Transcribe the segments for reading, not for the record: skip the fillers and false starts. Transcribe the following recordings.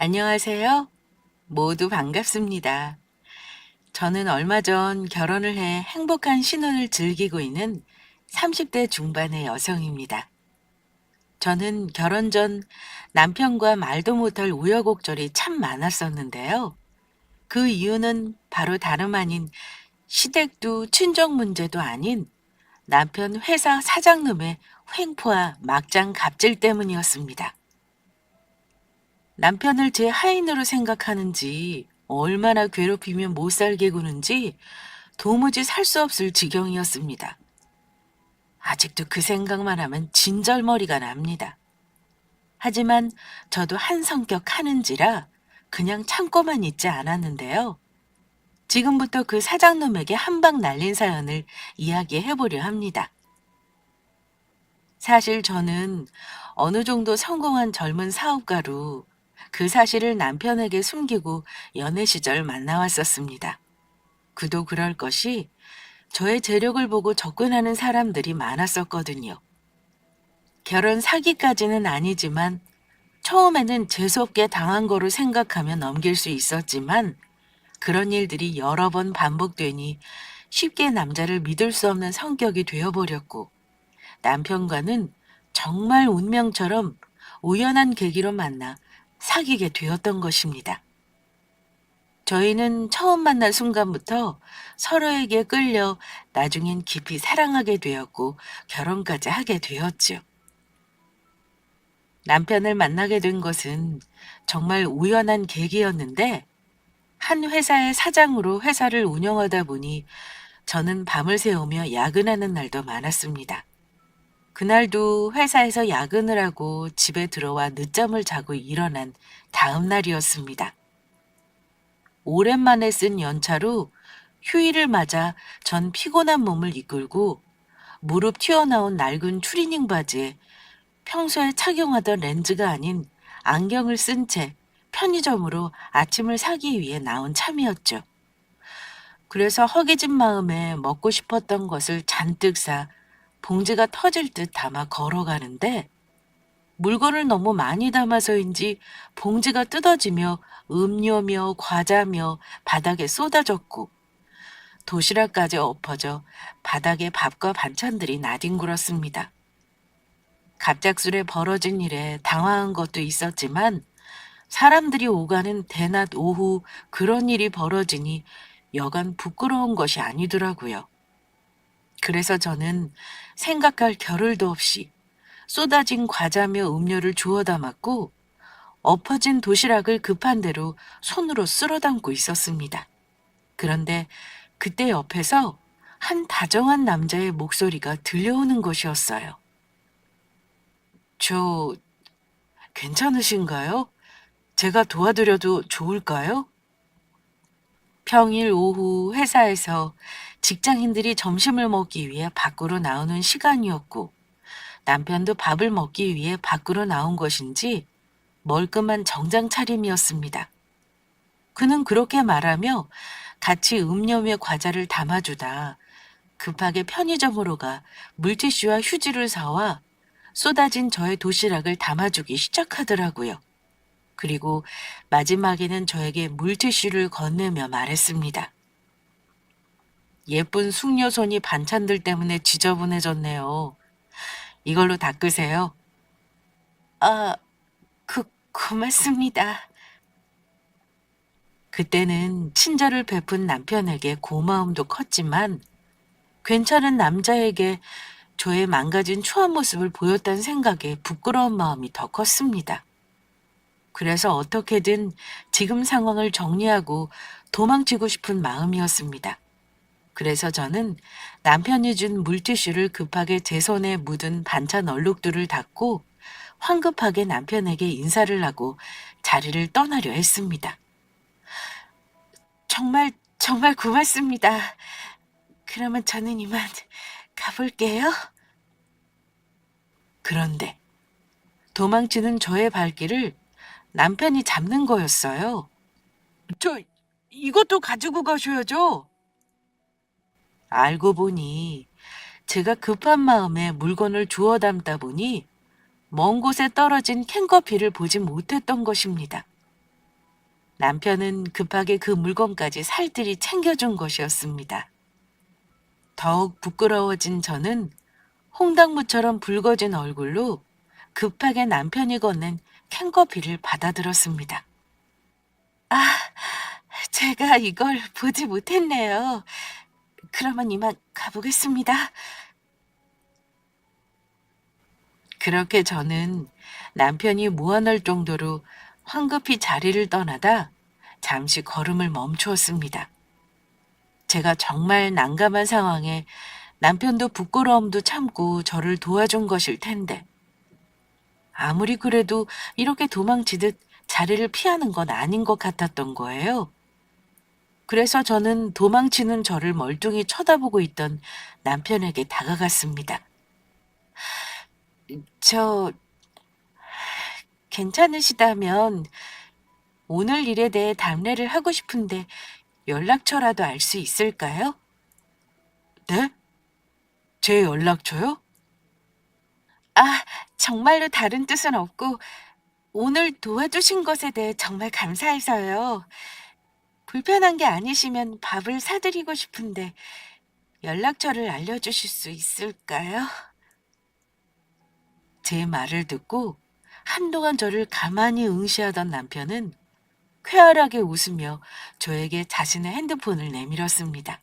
안녕하세요. 모두 반갑습니다. 저는 얼마 전 결혼을 해 행복한 신혼을 즐기고 있는 30대 중반의 여성입니다. 저는 결혼 전 남편과 말도 못할 우여곡절이 참 많았었는데요. 그 이유는 바로 다름 아닌 시댁도 친정 문제도 아닌 남편 회사 사장님의 횡포와 막장 갑질 때문이었습니다. 남편을 제 하인으로 생각하는지 얼마나 괴롭히면 못 살게 구는지 도무지 살 수 없을 지경이었습니다. 아직도 그 생각만 하면 진절머리가 납니다. 하지만 저도 한 성격 하는지라 그냥 참고만 있지 않았는데요. 지금부터 그 사장놈에게 한 방 날린 사연을 이야기해 보려 합니다. 사실 저는 어느 정도 성공한 젊은 사업가로 그 사실을 남편에게 숨기고 연애 시절 만나왔었습니다. 그도 그럴 것이 저의 재력을 보고 접근하는 사람들이 많았었거든요. 결혼 사기까지는 아니지만 처음에는 재수없게 당한 거로 생각하며 넘길 수 있었지만 그런 일들이 여러 번 반복되니 쉽게 남자를 믿을 수 없는 성격이 되어버렸고 남편과는 정말 운명처럼 우연한 계기로 만나 사귀게 되었던 것입니다. 저희는 처음 만난 순간부터 서로에게 끌려 나중엔 깊이 사랑하게 되었고 결혼까지 하게 되었죠. 남편을 만나게 된 것은 정말 우연한 계기였는데 한 회사의 사장으로 회사를 운영하다 보니 저는 밤을 새우며 야근하는 날도 많았습니다. 그날도 회사에서 야근을 하고 집에 들어와 늦잠을 자고 일어난 다음 날이었습니다. 오랜만에 쓴 연차로 휴일을 맞아 전 피곤한 몸을 이끌고 무릎 튀어나온 낡은 추리닝 바지에 평소에 착용하던 렌즈가 아닌 안경을 쓴 채 편의점으로 아침을 사기 위해 나온 참이었죠. 그래서 허기진 마음에 먹고 싶었던 것을 잔뜩 사 봉지가 터질 듯 담아 걸어가는데 물건을 너무 많이 담아서인지 봉지가 뜯어지며 음료며 과자며 바닥에 쏟아졌고 도시락까지 엎어져 바닥에 밥과 반찬들이 나뒹굴었습니다. 갑작스레 벌어진 일에 당황한 것도 있었지만 사람들이 오가는 대낮 오후 그런 일이 벌어지니 여간 부끄러운 것이 아니더라고요. 그래서 저는 생각할 겨를도 없이 쏟아진 과자며 음료를 주워 담았고 엎어진 도시락을 급한 대로 손으로 쓸어 담고 있었습니다. 그런데 그때 옆에서 한 다정한 남자의 목소리가 들려오는 것이었어요. 저 괜찮으신가요? 제가 도와드려도 좋을까요? 평일 오후 회사에서 직장인들이 점심을 먹기 위해 밖으로 나오는 시간이었고 남편도 밥을 먹기 위해 밖으로 나온 것인지 멀끔한 정장 차림이었습니다. 그는 그렇게 말하며 같이 음료며 과자를 담아주다 급하게 편의점으로 가 물티슈와 휴지를 사와 쏟아진 저의 도시락을 담아주기 시작하더라고요. 그리고 마지막에는 저에게 물티슈를 건네며 말했습니다. 예쁜 숙녀손이 반찬들 때문에 지저분해졌네요. 이걸로 닦으세요. 아, 고맙습니다. 그때는 친절을 베푼 남편에게 고마움도 컸지만 괜찮은 남자에게 저의 망가진 추한 모습을 보였다는 생각에 부끄러운 마음이 더 컸습니다. 그래서 어떻게든 지금 상황을 정리하고 도망치고 싶은 마음이었습니다. 그래서 저는 남편이 준 물티슈를 급하게 제 손에 묻은 반찬 얼룩들을 닦고 황급하게 남편에게 인사를 하고 자리를 떠나려 했습니다. 정말 고맙습니다. 그러면 저는 이만 가볼게요. 그런데 도망치는 저의 발길을 남편이 잡는 거였어요. 이것도 가지고 가셔야죠. 알고 보니 제가 급한 마음에 물건을 주워 담다 보니 먼 곳에 떨어진 캔커피를 보지 못했던 것입니다. 남편은 급하게 그 물건까지 살뜰히 챙겨준 것이었습니다. 더욱 부끄러워진 저는 홍당무처럼 붉어진 얼굴로 급하게 남편이 건넨 캔커피를 받아들었습니다. 아, 제가 이걸 보지 못했네요. 그러면 이만 가보겠습니다. 그렇게 저는 남편이 무안할 정도로 황급히 자리를 떠나다 잠시 걸음을 멈추었습니다. 제가 정말 난감한 상황에 남편도 부끄러움도 참고 저를 도와준 것일 텐데 아무리 그래도 이렇게 도망치듯 자리를 피하는 건 아닌 것 같았던 거예요. 그래서 저는 도망치는 저를 멀뚱히 쳐다보고 있던 남편에게 다가갔습니다. 저 괜찮으시다면 오늘 일에 대해 답례를 하고 싶은데 연락처라도 알 수 있을까요? 네? 제 연락처요? 아, 정말로 다른 뜻은 없고 오늘 도와주신 것에 대해 정말 감사해서요. 불편한 게 아니시면 밥을 사드리고 싶은데 연락처를 알려주실 수 있을까요? 제 말을 듣고 한동안 저를 가만히 응시하던 남편은 쾌활하게 웃으며 저에게 자신의 핸드폰을 내밀었습니다.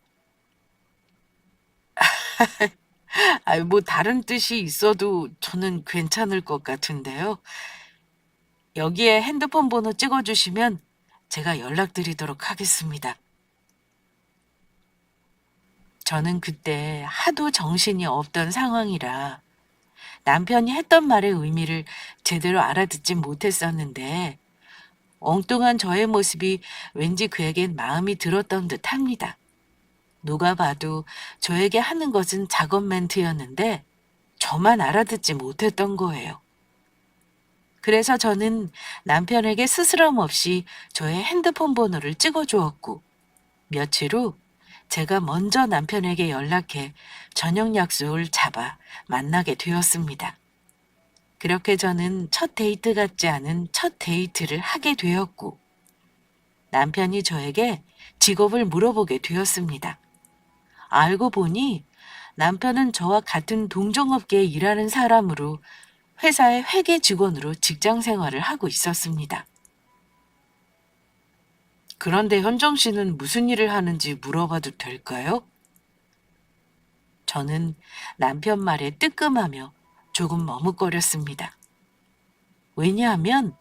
뭐 다른 뜻이 있어도 저는 괜찮을 것 같은데요. 여기에 핸드폰 번호 찍어주시면 제가 연락드리도록 하겠습니다. 저는 그때 하도 정신이 없던 상황이라 남편이 했던 말의 의미를 제대로 알아듣진 못했었는데 엉뚱한 저의 모습이 왠지 그에겐 마음이 들었던 듯 합니다. 누가 봐도 저에게 하는 것은 작업 멘트였는데 저만 알아듣지 못했던 거예요. 그래서 저는 남편에게 스스럼 없이 저의 핸드폰 번호를 찍어주었고 며칠 후 제가 먼저 남편에게 연락해 저녁 약속을 잡아 만나게 되었습니다. 그렇게 저는 첫 데이트 같지 않은 첫 데이트를 하게 되었고 남편이 저에게 직업을 물어보게 되었습니다. 알고 보니 남편은 저와 같은 동종업계에 일하는 사람으로 회사의 회계 직원으로 직장 생활을 하고 있었습니다. 그런데 현정 씨는 무슨 일을 하는지 물어봐도 될까요? 저는 남편 말에 뜨끔하며 조금 머뭇거렸습니다. 왜냐하면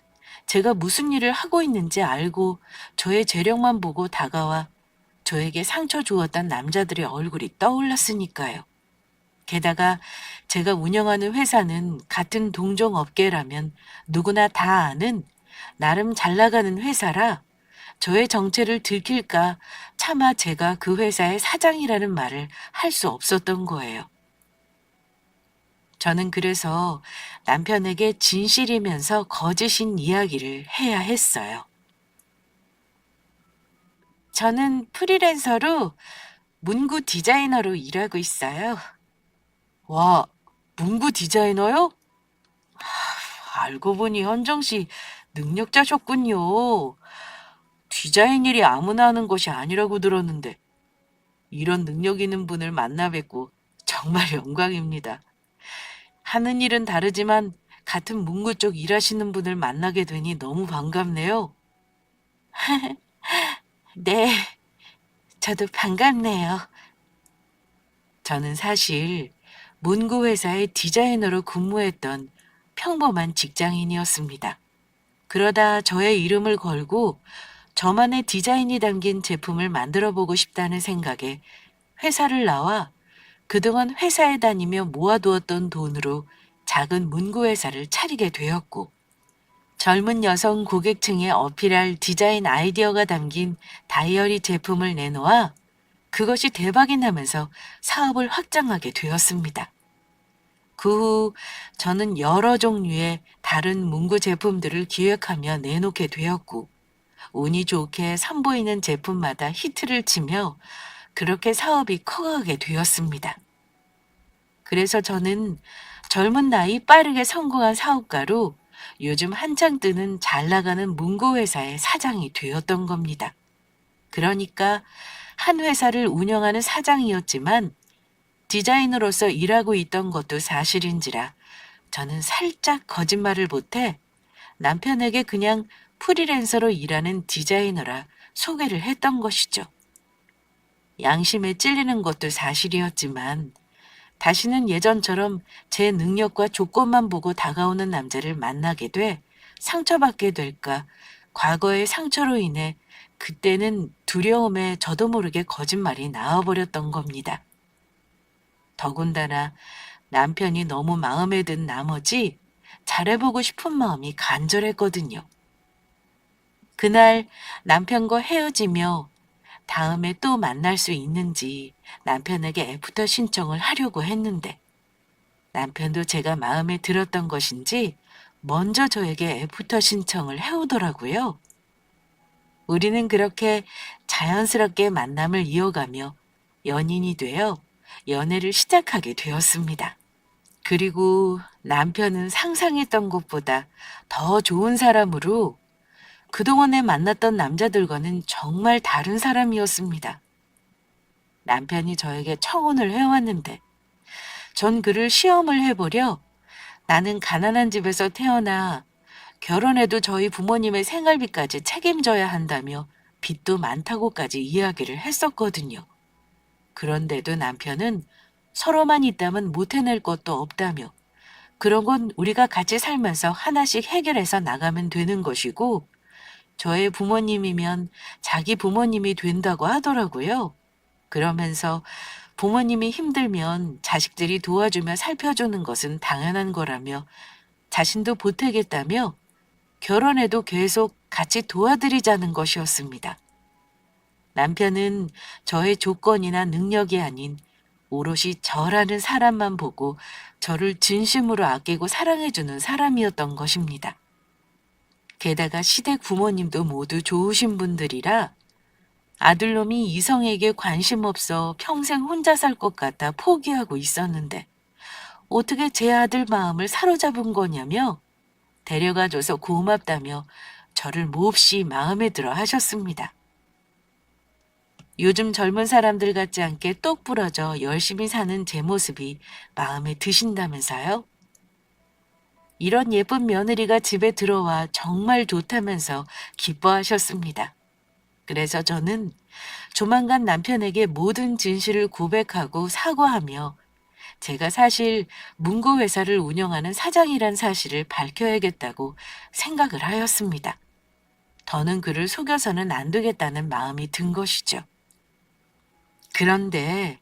제가 무슨 일을 하고 있는지 알고 저의 재력만 보고 다가와 저에게 상처 주었던 남자들의 얼굴이 떠올랐으니까요. 게다가 제가 운영하는 회사는 같은 동종업계라면 누구나 다 아는 나름 잘 나가는 회사라 저의 정체를 들킬까 차마 제가 그 회사의 사장이라는 말을 할 수 없었던 거예요. 저는 그래서 남편에게 진실이면서 거짓인 이야기를 해야 했어요. 저는 프리랜서로 문구 디자이너로 일하고 있어요. 와, 문구 디자이너요? 알고 보니 현정 씨 능력자셨군요. 디자인 일이 아무나 하는 것이 아니라고 들었는데 이런 능력 있는 분을 만나 뵙고 정말 영광입니다. 하는 일은 다르지만 같은 문구 쪽 일하시는 분을 만나게 되니 너무 반갑네요. 네, 저도 반갑네요. 저는 사실 문구 회사의 디자이너로 근무했던 평범한 직장인이었습니다. 그러다 저의 이름을 걸고 저만의 디자인이 담긴 제품을 만들어 보고 싶다는 생각에 회사를 나와 그동안 회사에 다니며 모아두었던 돈으로 작은 문구 회사를 차리게 되었고 젊은 여성 고객층에 어필할 디자인 아이디어가 담긴 다이어리 제품을 내놓아 그것이 대박이 나면서 사업을 확장하게 되었습니다. 그 후 저는 여러 종류의 다른 문구 제품들을 기획하며 내놓게 되었고 운이 좋게 선보이는 제품마다 히트를 치며 그렇게 사업이 커가게 되었습니다. 그래서 저는 젊은 나이 빠르게 성공한 사업가로 요즘 한창 뜨는 잘 나가는 문구회사의 사장이 되었던 겁니다. 그러니까 한 회사를 운영하는 사장이었지만 디자이너로서 일하고 있던 것도 사실인지라 저는 살짝 거짓말을 못해 남편에게 그냥 프리랜서로 일하는 디자이너라 소개를 했던 것이죠. 양심에 찔리는 것도 사실이었지만 다시는 예전처럼 제 능력과 조건만 보고 다가오는 남자를 만나게 돼 상처받게 될까, 과거의 상처로 인해 그때는 두려움에 저도 모르게 거짓말이 나와버렸던 겁니다. 더군다나 남편이 너무 마음에 든 나머지 잘해보고 싶은 마음이 간절했거든요. 그날 남편과 헤어지며 다음에 또 만날 수 있는지 남편에게 애프터 신청을 하려고 했는데 남편도 제가 마음에 들었던 것인지 먼저 저에게 애프터 신청을 해오더라고요. 우리는 그렇게 자연스럽게 만남을 이어가며 연인이 되어 연애를 시작하게 되었습니다. 그리고 남편은 상상했던 것보다 더 좋은 사람으로 그동안에 만났던 남자들과는 정말 다른 사람이었습니다. 남편이 저에게 청혼을 해왔는데 전 그를 시험을 해보려 나는 가난한 집에서 태어나 결혼해도 저희 부모님의 생활비까지 책임져야 한다며 빚도 많다고까지 이야기를 했었거든요. 그런데도 남편은 서로만 있다면 못 해낼 것도 없다며 그런 건 우리가 같이 살면서 하나씩 해결해서 나가면 되는 것이고 저의 부모님이면 자기 부모님이 된다고 하더라고요. 그러면서 부모님이 힘들면 자식들이 도와주며 살펴주는 것은 당연한 거라며 자신도 보태겠다며 결혼해도 계속 같이 도와드리자는 것이었습니다. 남편은 저의 조건이나 능력이 아닌 오롯이 저라는 사람만 보고 저를 진심으로 아끼고 사랑해주는 사람이었던 것입니다. 게다가 시댁 부모님도 모두 좋으신 분들이라 아들놈이 이성에게 관심 없어 평생 혼자 살 것 같아 포기하고 있었는데 어떻게 제 아들 마음을 사로잡은 거냐며 데려가줘서 고맙다며 저를 몹시 마음에 들어 하셨습니다. 요즘 젊은 사람들 같지 않게 똑 부러져 열심히 사는 제 모습이 마음에 드신다면서요? 이런 예쁜 며느리가 집에 들어와 정말 좋다면서 기뻐하셨습니다. 그래서 저는 조만간 남편에게 모든 진실을 고백하고 사과하며 제가 사실 문구회사를 운영하는 사장이란 사실을 밝혀야겠다고 생각을 하였습니다. 더는 그를 속여서는 안 되겠다는 마음이 든 것이죠. 그런데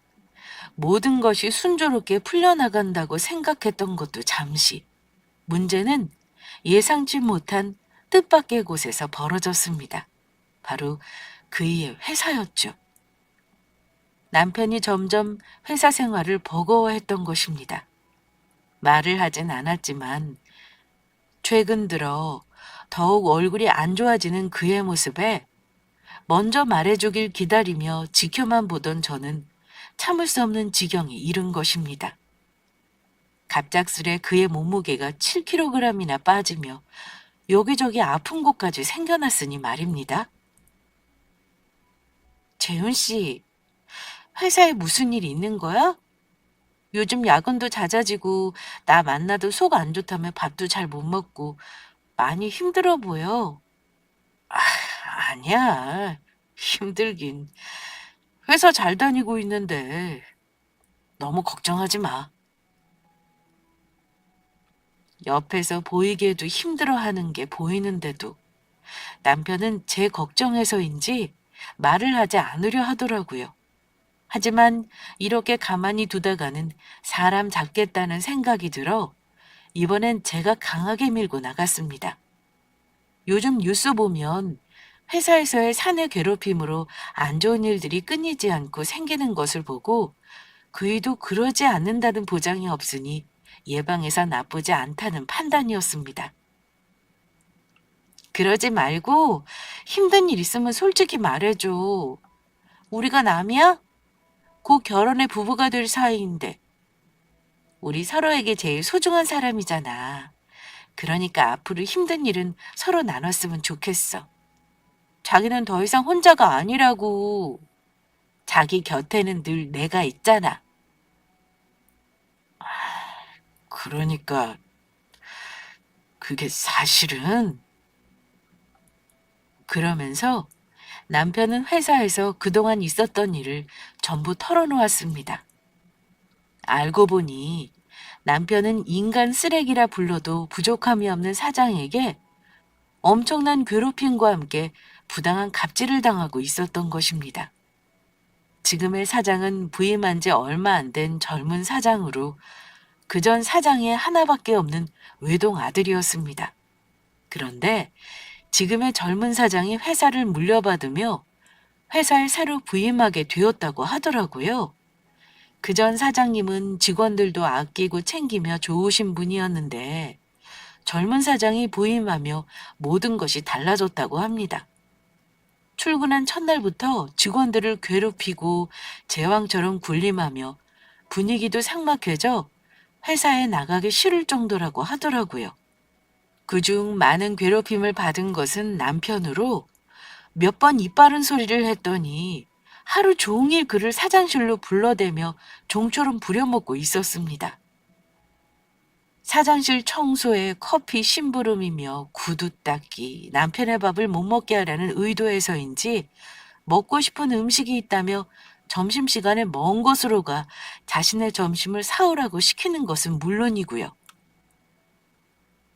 모든 것이 순조롭게 풀려나간다고 생각했던 것도 잠시, 문제는 예상치 못한 뜻밖의 곳에서 벌어졌습니다. 바로 그의 회사였죠. 남편이 점점 회사 생활을 버거워했던 것입니다. 말을 하진 않았지만 최근 들어 더욱 얼굴이 안 좋아지는 그의 모습에 먼저 말해주길 기다리며 지켜만 보던 저는 참을 수 없는 지경에 이른 것입니다. 갑작스레 그의 몸무게가 7kg이나 빠지며 여기저기 아픈 곳까지 생겨났으니 말입니다. 재훈 씨, 회사에 무슨 일 있는 거야? 요즘 야근도 잦아지고 나 만나도 속 안 좋다며 밥도 잘 못 먹고 많이 힘들어 보여. 아, 아니야. 힘들긴. 회사 잘 다니고 있는데 너무 걱정하지 마. 옆에서 보이기에도 힘들어하는 게 보이는데도 남편은 제 걱정해서인지 말을 하지 않으려 하더라고요. 하지만 이렇게 가만히 두다가는 사람 잡겠다는 생각이 들어 이번엔 제가 강하게 밀고 나갔습니다. 요즘 뉴스 보면 회사에서의 사내 괴롭힘으로 안 좋은 일들이 끊이지 않고 생기는 것을 보고 그이도 그러지 않는다는 보장이 없으니 예방해서 나쁘지 않다는 판단이었습니다. 그러지 말고 힘든 일 있으면 솔직히 말해줘. 우리가 남이야? 곧 결혼해 부부가 될 사이인데 우리 서로에게 제일 소중한 사람이잖아. 그러니까 앞으로 힘든 일은 서로 나눴으면 좋겠어. 자기는 더 이상 혼자가 아니라고. 자기 곁에는 늘 내가 있잖아. 그러니까 그게 사실은. 그러면서 남편은 회사에서 그동안 있었던 일을 전부 털어놓았습니다. 알고 보니 남편은 인간 쓰레기라 불러도 부족함이 없는 사장에게 엄청난 괴롭힘과 함께 부당한 갑질을 당하고 있었던 것입니다. 지금의 사장은 부임한 지 얼마 안 된 젊은 사장으로 그전 사장의 하나밖에 없는 외동 아들이었습니다. 그런데 지금의 젊은 사장이 회사를 물려받으며 회사에 새로 부임하게 되었다고 하더라고요. 그전 사장님은 직원들도 아끼고 챙기며 좋으신 분이었는데 젊은 사장이 부임하며 모든 것이 달라졌다고 합니다. 출근한 첫날부터 직원들을 괴롭히고 제왕처럼 군림하며 분위기도 삭막해져 회사에 나가기 싫을 정도라고 하더라고요. 그중 많은 괴롭힘을 받은 것은 남편으로 몇 번 입바른 소리를 했더니 하루 종일 그를 사장실로 불러대며 종처럼 부려먹고 있었습니다. 사장실 청소에 커피 심부름이며 구두 닦기, 남편의 밥을 못 먹게 하라는 의도에서인지 먹고 싶은 음식이 있다며 점심시간에 먼 곳으로 가 자신의 점심을 사오라고 시키는 것은 물론이고요.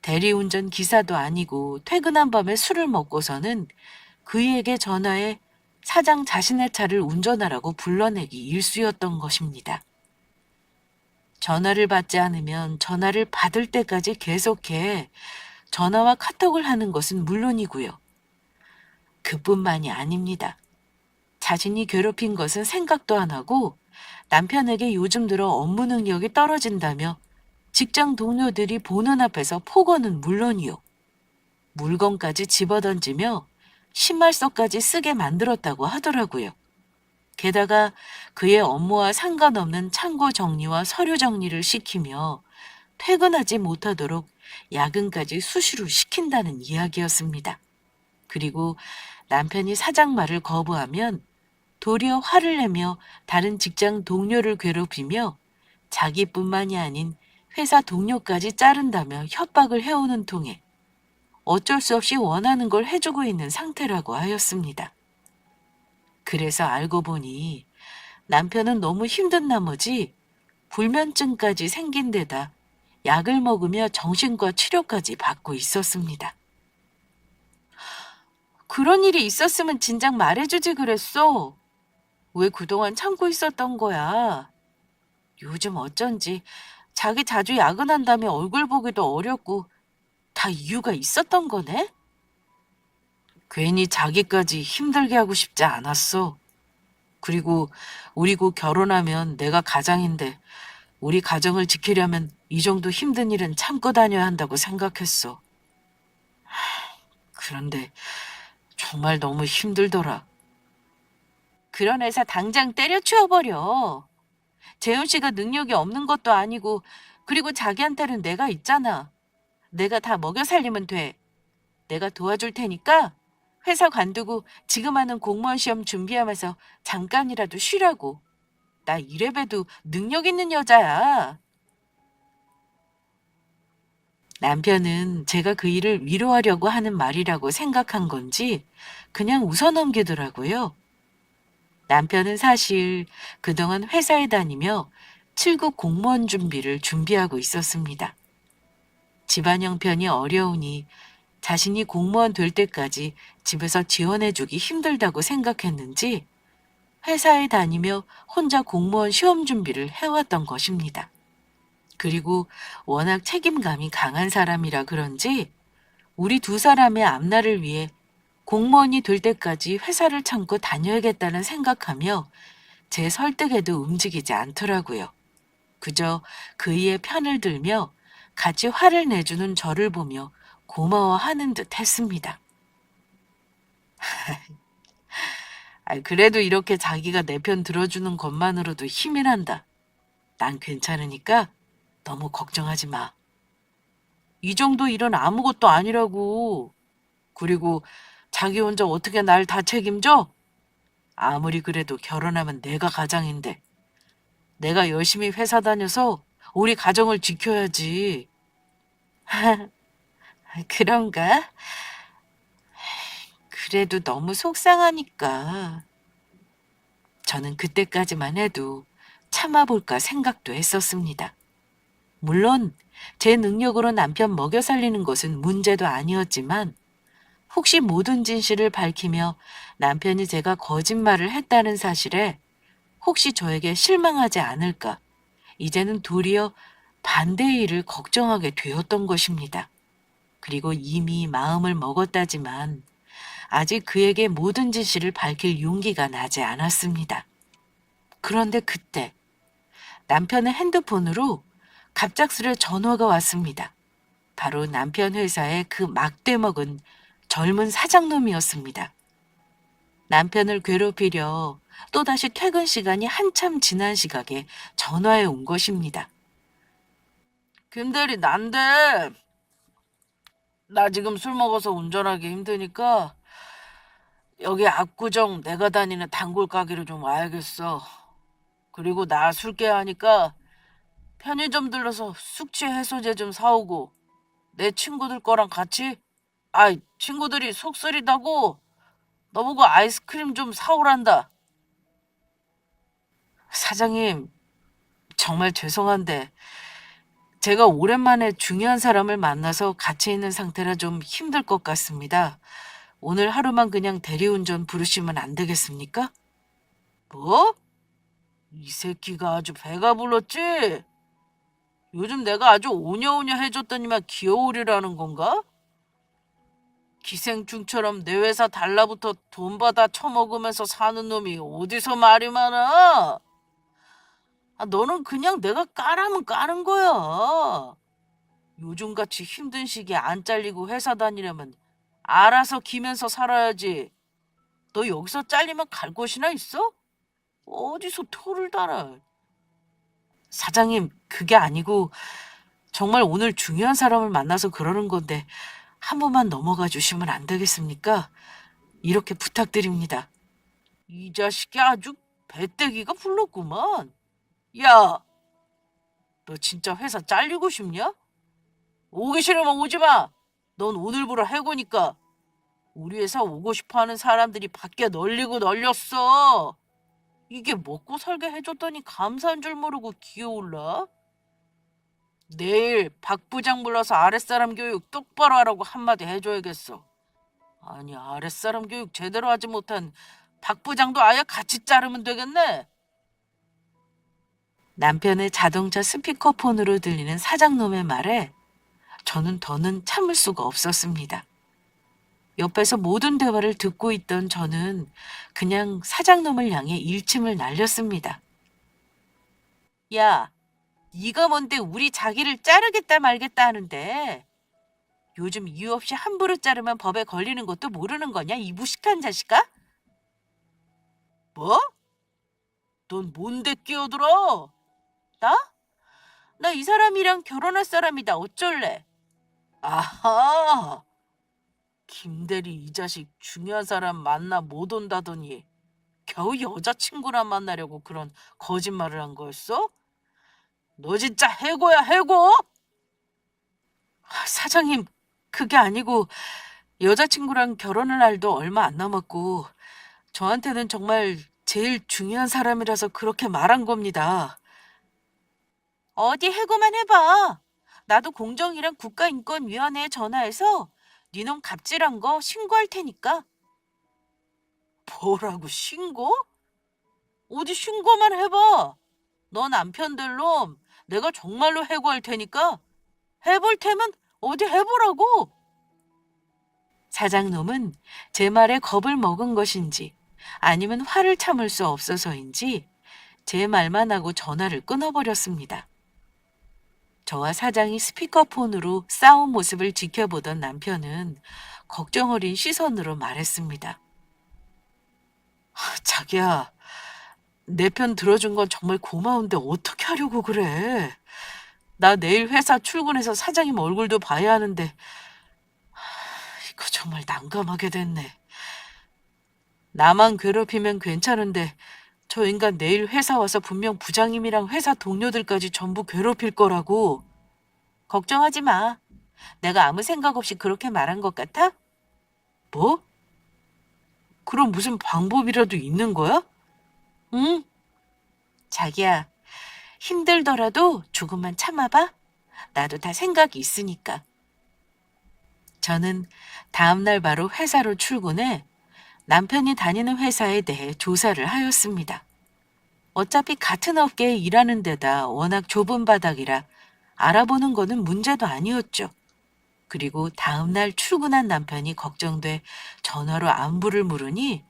대리운전 기사도 아니고 퇴근한 밤에 술을 먹고서는 그에게 전화해 사장 자신의 차를 운전하라고 불러내기 일쑤였던 것입니다. 전화를 받지 않으면 전화를 받을 때까지 계속해 전화와 카톡을 하는 것은 물론이고요. 그뿐만이 아닙니다. 자신이 괴롭힌 것은 생각도 안 하고 남편에게 요즘 들어 업무 능력이 떨어진다며 직장 동료들이 보는 앞에서 폭언은 물론이요. 물건까지 집어던지며 신발석까지 쓰게 만들었다고 하더라고요. 게다가 그의 업무와 상관없는 창고 정리와 서류 정리를 시키며 퇴근하지 못하도록 야근까지 수시로 시킨다는 이야기였습니다. 그리고 남편이 사장 말을 거부하면 도리어 화를 내며 다른 직장 동료를 괴롭히며 자기뿐만이 아닌 회사 동료까지 자른다며 협박을 해오는 통에 어쩔 수 없이 원하는 걸 해주고 있는 상태라고 하였습니다. 그래서 알고 보니 남편은 너무 힘든 나머지 불면증까지 생긴 데다 약을 먹으며 정신과 치료까지 받고 있었습니다. 그런 일이 있었으면 진작 말해주지 그랬어. 왜 그동안 참고 있었던 거야? 요즘 어쩐지 자기 자주 야근한다며 얼굴 보기도 어렵고 다 이유가 있었던 거네? 괜히 자기까지 힘들게 하고 싶지 않았어. 그리고 우리 곧 결혼하면 내가 가장인데 우리 가정을 지키려면 이 정도 힘든 일은 참고 다녀야 한다고 생각했어. 그런데 정말 너무 힘들더라. 그런 회사 당장 때려치워버려. 재훈 씨가 능력이 없는 것도 아니고 그리고 자기한테는 내가 있잖아. 내가 다 먹여 살리면 돼. 내가 도와줄 테니까 회사 관두고 지금 하는 공무원 시험 준비하면서 잠깐이라도 쉬라고. 나 이래봬도 능력 있는 여자야. 남편은 제가 그 일을 위로하려고 하는 말이라고 생각한 건지 그냥 웃어넘기더라고요. 남편은 사실 그동안 회사에 다니며 7급 공무원 준비를 준비하고 있었습니다. 집안 형편이 어려우니 자신이 공무원 될 때까지 집에서 지원해주기 힘들다고 생각했는지 회사에 다니며 혼자 공무원 시험 준비를 해왔던 것입니다. 그리고 워낙 책임감이 강한 사람이라 그런지 우리 두 사람의 앞날을 위해 공무원이 될 때까지 회사를 참고 다녀야겠다는 생각하며 제 설득에도 움직이지 않더라고요. 그저 그이의 편을 들며 같이 화를 내주는 저를 보며 고마워하는 듯 했습니다. 그래도 이렇게 자기가 내 편 들어주는 것만으로도 힘이 난다. 난 괜찮으니까 너무 걱정하지 마. 이 정도 일은 아무것도 아니라고. 그리고 자기 혼자 어떻게 날 다 책임져? 아무리 그래도 결혼하면 내가 가장인데. 내가 열심히 회사 다녀서 우리 가정을 지켜야지. 그런가? 그래도 너무 속상하니까. 저는 그때까지만 해도 참아볼까 생각도 했었습니다. 물론 제 능력으로 남편 먹여 살리는 것은 문제도 아니었지만 혹시 모든 진실을 밝히며 남편이 제가 거짓말을 했다는 사실에 혹시 저에게 실망하지 않을까 이제는 도리어 반대의 일을 걱정하게 되었던 것입니다. 그리고 이미 마음을 먹었다지만 아직 그에게 모든 진실을 밝힐 용기가 나지 않았습니다. 그런데 그때 남편의 핸드폰으로 갑작스레 전화가 왔습니다. 바로 남편 회사의 그 막대먹은 젊은 사장놈이었습니다. 남편을 괴롭히려 또다시 퇴근 시간이 한참 지난 시각에 전화해 온 것입니다. 김대리, 난데 나 지금 술 먹어서 운전하기 힘드니까 여기 압구정 내가 다니는 단골 가게로 좀 와야겠어. 그리고 나 술 깨하니까 편의점 들러서 숙취 해소제 좀 사오고 내 친구들 거랑 같이 친구들이 속 쓰리다고 너보고 아이스크림 좀 사오란다. 사장님, 정말 죄송한데 제가 오랜만에 중요한 사람을 만나서 같이 있는 상태라 좀 힘들 것 같습니다. 오늘 하루만 그냥 대리운전 부르시면 안 되겠습니까? 뭐? 이 새끼가 아주 배가 불렀지? 요즘 내가 아주 오냐오냐 해줬더니만 귀여우리라는 건가? 기생충처럼 내 회사 달라붙어 돈 받아 처먹으면서 사는 놈이 어디서 말이 많아? 너는 그냥 내가 까라면 까는 거야. 요즘같이 힘든 시기에 안 잘리고 회사 다니려면 알아서 기면서 살아야지. 너 여기서 잘리면 갈 곳이나 있어? 어디서 토를 달아. 사장님, 그게 아니고 정말 오늘 중요한 사람을 만나서 그러는 건데 한 번만 넘어가 주시면 안 되겠습니까? 이렇게 부탁드립니다. 이 자식이 아주 배때기가 불렀구만. 야, 너 진짜 회사 잘리고 싶냐? 오기 싫으면 오지 마. 넌 오늘부로 해고니까. 우리 회사 오고 싶어하는 사람들이 밖에 널리고 널렸어. 이게 먹고 살게 해줬더니 감사한 줄 모르고 기어올라? 내일 박 부장 불러서 아랫사람 교육 똑바로 하라고 한마디 해줘야겠어. 아니, 아랫사람 교육 제대로 하지 못한 박 부장도 아예 같이 자르면 되겠네. 남편의 자동차 스피커폰으로 들리는 사장놈의 말에 저는 더는 참을 수가 없었습니다. 옆에서 모든 대화를 듣고 있던 저는 그냥 사장놈을 향해 일침을 날렸습니다. 야, 네가 뭔데 우리 자기를 자르겠다 말겠다 하는데 요즘 이유 없이 함부로 자르면 법에 걸리는 것도 모르는 거냐, 이 무식한 자식아? 뭐? 넌 뭔데 끼어들어? 나? 나 이 사람이랑 결혼할 사람이다. 어쩔래? 아하! 김대리 이 자식 중요한 사람 만나 못 온다더니 겨우 여자친구나 만나려고 그런 거짓말을 한 거였어? 너 진짜 해고야, 해고? 사장님, 그게 아니고 여자친구랑 결혼할 날도 얼마 안 남았고 저한테는 정말 제일 중요한 사람이라서 그렇게 말한 겁니다. 어디 해고만 해봐. 나도 공정이랑 국가인권위원회에 전화해서 니놈 갑질한 거 신고할 테니까. 뭐라고 신고? 어디 신고만 해봐. 너 남편들 놈 내가 정말로 해고할 테니까 해볼 테면 어디 해보라고. 사장놈은 제 말에 겁을 먹은 것인지 아니면 화를 참을 수 없어서인지 제 말만 하고 전화를 끊어버렸습니다. 저와 사장이 스피커폰으로 싸운 모습을 지켜보던 남편은 걱정 어린 시선으로 말했습니다. 자기야, 내 편 들어준 건 정말 고마운데 어떻게 하려고 그래? 나 내일 회사 출근해서 사장님 얼굴도 봐야 하는데 이거 정말 난감하게 됐네. 나만 괴롭히면 괜찮은데 저 인간 내일 회사 와서 분명 부장님이랑 회사 동료들까지 전부 괴롭힐 거라고. 걱정하지 마. 내가 아무 생각 없이 그렇게 말한 것 같아? 뭐? 그럼 무슨 방법이라도 있는 거야? 응? 자기야, 힘들더라도 조금만 참아봐. 나도 다 생각이 있으니까. 저는 다음날 바로 회사로 출근해 남편이 다니는 회사에 대해 조사를 하였습니다. 어차피 같은 업계에 일하는 데다 워낙 좁은 바닥이라 알아보는 거는 문제도 아니었죠. 그리고 다음날 출근한 남편이 걱정돼 전화로 안부를 물으니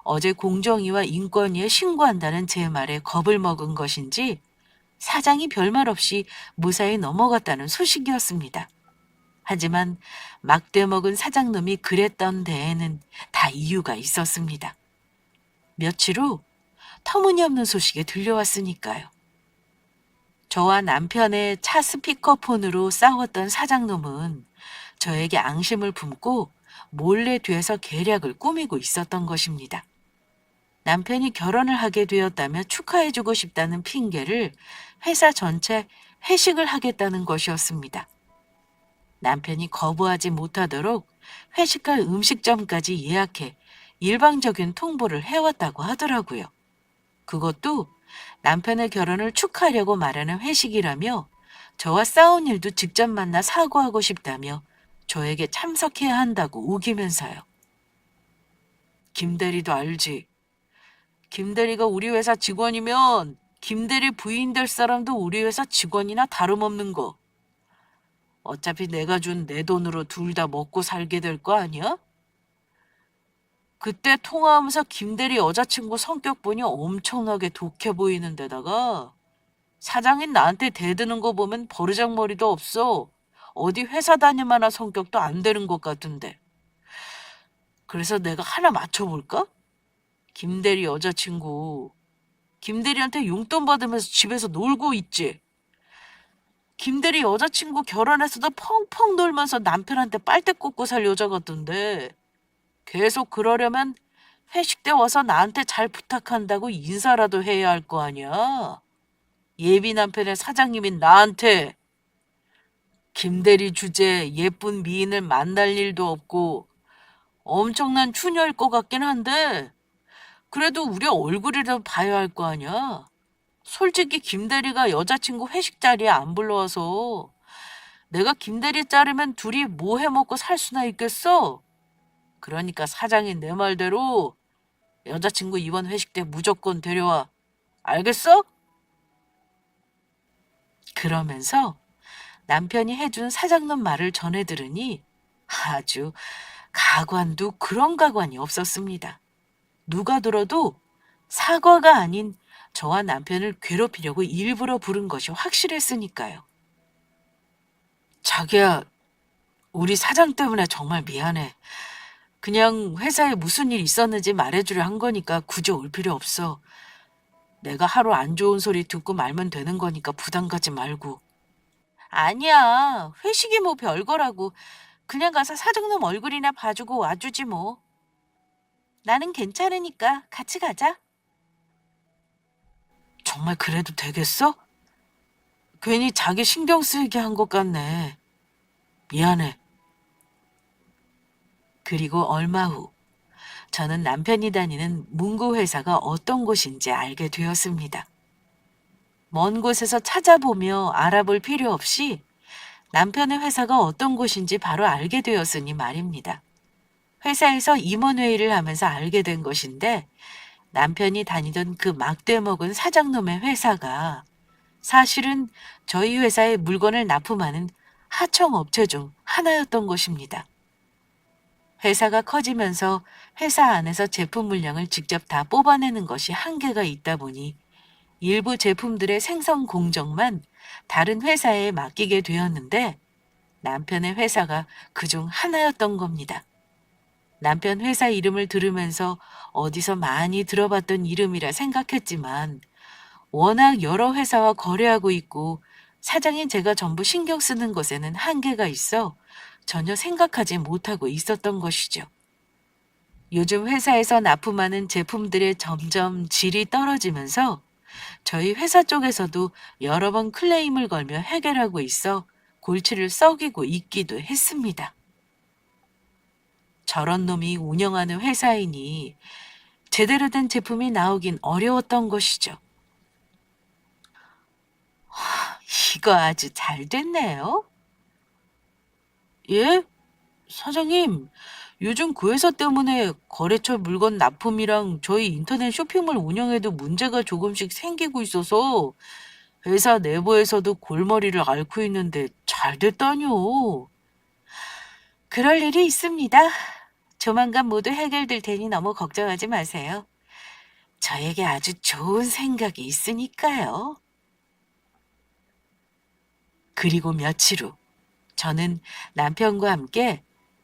어제 공정위와 인권위에 신고한다는 제 말에 겁을 먹은 것인지 사장이 별말 없이 무사히 넘어갔다는 소식이었습니다. 하지만 막대먹은 사장놈이 그랬던 데에는 다 이유가 있었습니다. 며칠 후 터무니없는 소식이 들려왔으니까요. 저와 남편의 차 스피커폰으로 싸웠던 사장놈은 저에게 앙심을 품고 몰래 뒤에서 계략을 꾸미고 있었던 것입니다. 남편이 결혼을 하게 되었다며 축하해주고 싶다는 핑계를 회사 전체 회식을 하겠다는 것이었습니다. 남편이 거부하지 못하도록 회식할 음식점까지 예약해 일방적인 통보를 해왔다고 하더라고요. 그것도 남편의 결혼을 축하하려고 말하는 회식이라며 저와 싸운 일도 직접 만나 사과하고 싶다며 저에게 참석해야 한다고 우기면서요. 김대리도 알지. 김대리가 우리 회사 직원이면 김대리 부인 될 사람도 우리 회사 직원이나 다름없는 거. 어차피 내가 준 내 돈으로 둘 다 먹고 살게 될 거 아니야? 그때 통화하면서 김대리 여자친구 성격 보니 엄청나게 독해 보이는 데다가 사장인 나한테 대드는 거 보면 버르장머리도 없어. 어디 회사 다닐만한 성격도 안 되는 것 같은데. 그래서 내가 하나 맞춰볼까? 김대리 여자친구. 김대리한테 용돈 받으면서 집에서 놀고 있지. 김대리 여자친구 결혼해서도 펑펑 놀면서 남편한테 빨대 꽂고 살 여자 같던데 계속 그러려면 회식 때 와서 나한테 잘 부탁한다고 인사라도 해야 할 거 아니야. 예비 남편의 사장님인 나한테 김대리 주제 예쁜 미인을 만날 일도 없고 엄청난 추녀일 것 같긴 한데 그래도 우리 얼굴이라도 봐야 할 거 아니야. 솔직히 김대리가 여자친구 회식 자리에 안 불러와서 내가 김대리 자르면 둘이 뭐 해먹고 살 수나 있겠어? 그러니까 사장이 내 말대로 여자친구 이번 회식 때 무조건 데려와. 알겠어? 그러면서 남편이 해준 사장님 말을 전해 들으니 아주 가관도 그런 가관이 없었습니다. 누가 들어도 사과가 아닌 저와 남편을 괴롭히려고 일부러 부른 것이 확실했으니까요. 자기야, 우리 사장 때문에 정말 미안해. 그냥 회사에 무슨 일 있었는지 말해주려 한 거니까 굳이 올 필요 없어. 내가 하루 안 좋은 소리 듣고 말면 되는 거니까 부담 가지 말고. 아니야. 회식이 뭐 별거라고. 그냥 가서 사장님 얼굴이나 봐주고 와주지 뭐. 나는 괜찮으니까 같이 가자. 정말 그래도 되겠어? 괜히 자기 신경 쓰이게 한 것 같네. 미안해. 그리고 얼마 후 저는 남편이 다니는 문구 회사가 어떤 곳인지 알게 되었습니다. 먼 곳에서 찾아보며 알아볼 필요 없이 남편의 회사가 어떤 곳인지 바로 알게 되었으니 말입니다. 회사에서 임원회의를 하면서 알게 된 것인데 남편이 다니던 그 막대먹은 사장놈의 회사가 사실은 저희 회사에 물건을 납품하는 하청업체 중 하나였던 것입니다. 회사가 커지면서 회사 안에서 제품 물량을 직접 다 뽑아내는 것이 한계가 있다 보니 일부 제품들의 생성 공정만 다른 회사에 맡기게 되었는데 남편의 회사가 그중 하나였던 겁니다. 남편 회사 이름을 들으면서 어디서 많이 들어봤던 이름이라 생각했지만 워낙 여러 회사와 거래하고 있고 사장인 제가 전부 신경 쓰는 것에는 한계가 있어 전혀 생각하지 못하고 있었던 것이죠. 요즘 회사에서 납품하는 제품들의 점점 질이 떨어지면서 저희 회사 쪽에서도 여러 번 클레임을 걸며 해결하고 있어 골치를 썩이고 있기도 했습니다. 저런 놈이 운영하는 회사이니 제대로 된 제품이 나오긴 어려웠던 것이죠. 이거 아주 잘 됐네요. 예? 사장님, 요즘 그 회사 때문에 거래처 물건 납품이랑 저희 인터넷 쇼핑몰 운영에도 문제가 조금씩 생기고 있어서 회사 내부에서도 골머리를 앓고 있는데 잘 됐다뇨. 그럴 일이 있습니다. 조만간 모두 해결될 테니 너무 걱정하지 마세요. 저에게 아주 좋은 생각이 있으니까요. 그리고 며칠 후, 저는 남편과 함께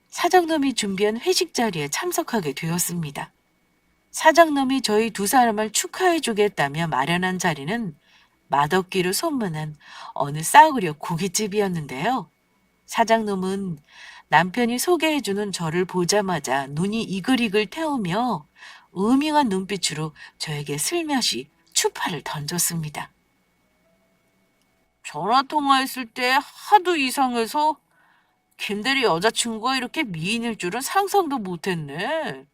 사장님이 준비한 회식 자리에 참석하게 되었습니다. 사장님이 저희 두 사람을 축하해 주겠다며 마련한 자리는 맛없기로 소문난 어느 싸구려 고깃집이었는데요. 사장님은 남편이 소개해주는 저를 보자마자 눈이 이글이글 태우며 음흉한 눈빛으로 저에게 슬며시 추파를 던졌습니다. 전화 통화했을 때 하도 이상해서 김대리 여자친구가 이렇게 미인일 줄은 상상도 못했네.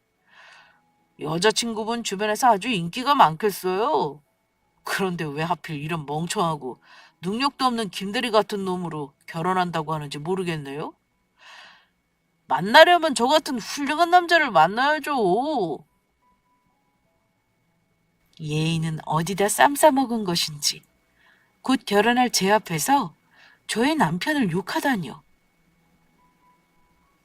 여자친구분 주변에서 아주 인기가 많겠어요. 그런데 왜 하필 이런 멍청하고 능력도 없는 김대리 같은 놈으로 결혼한다고 하는지 모르겠네요. 만나려면 저 같은 훌륭한 남자를 만나야죠. 예인은 어디다 쌈 싸먹은 것인지 곧 결혼할 제 앞에서 저의 남편을 욕하다니요.